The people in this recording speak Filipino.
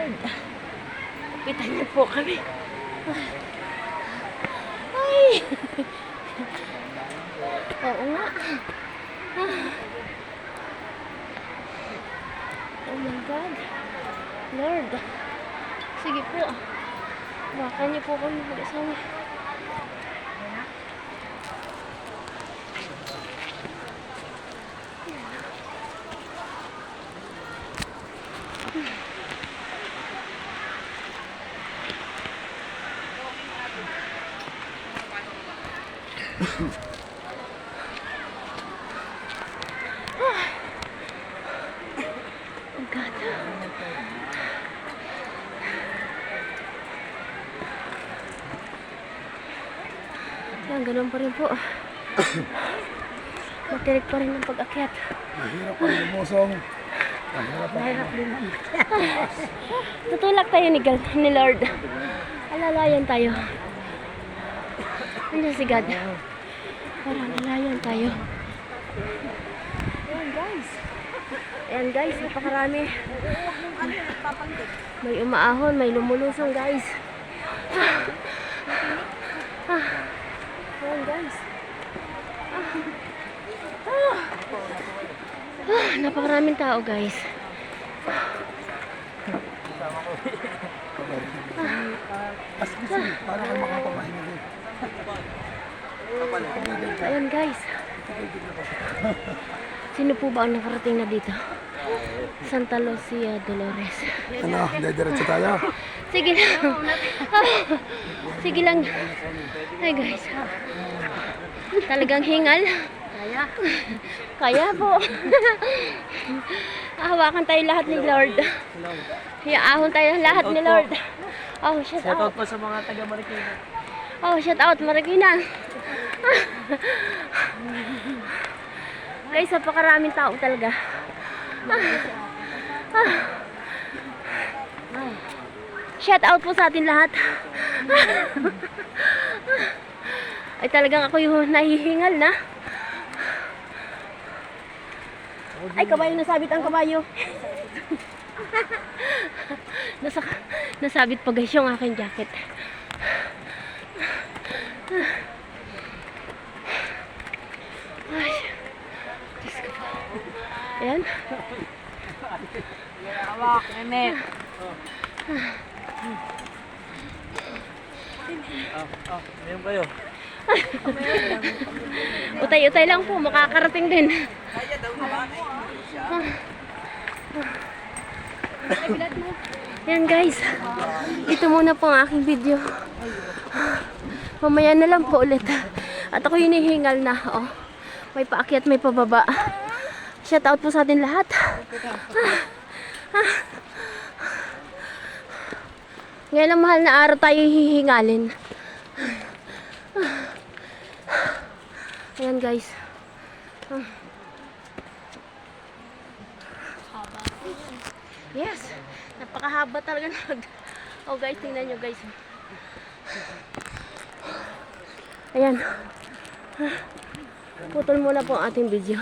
Lord. Kapitan niyo po kami. Ay! Oo nga. Oh my God. Lord. Sige po. Baka niyo po kami mag-asawa. Oh God. Yan, ganun pa rin po. Matirik pa rin ang pag-akyat. Mahirap pa rin lumusong. Mahirap din. Tutulak tayo ni Lord. Alalayan tayo. Nandiyan si God. Para alalayan tayo. Ayan guys. Ayan guys, napakarami. May umaahon, may lumulusong guys. Ayan guys. Napakaraming tao guys. Para kayo makapapahinga din. Ayan guys. Sino po ba ang nakarating na dito? Santa Lucia Dolores. Ano, diretso tayo? Sige lang. Sige lang. Ay guys. Talagang hingal. Kaya. Kaya po. Hawakan tayo lahat ni Lord. Iaahon tayo lahat ni Lord. Oh, shout out. Shout out po sa mga taga Marikina. Oh, shout out Marikina. Guys, napakaraming tao talaga. Shout out po sa atin lahat. Ay talagang ako yung nahihingal na. Ay, kabayo, nasabit ang kabayo. Nasabit pa guys yung aking jacket. Ay, Diyos ko po. Ayan. Hawak, Mehmet. Ngayon kayo. Utay-utay lang po, makakarating din. Yan guys, ito muna po ang aking video. Mamaya na lang po ulit. At ako hinihingal na. Oh, may paakyat, may pababa. Shout out po sa atin lahat. Ngayon ang mahal na araw tayo hihingalin. Ayan guys. Yes. Napakahaba talaga. Oh guys, tingnan nyo guys. Ayan. Putol muna po ang ating video.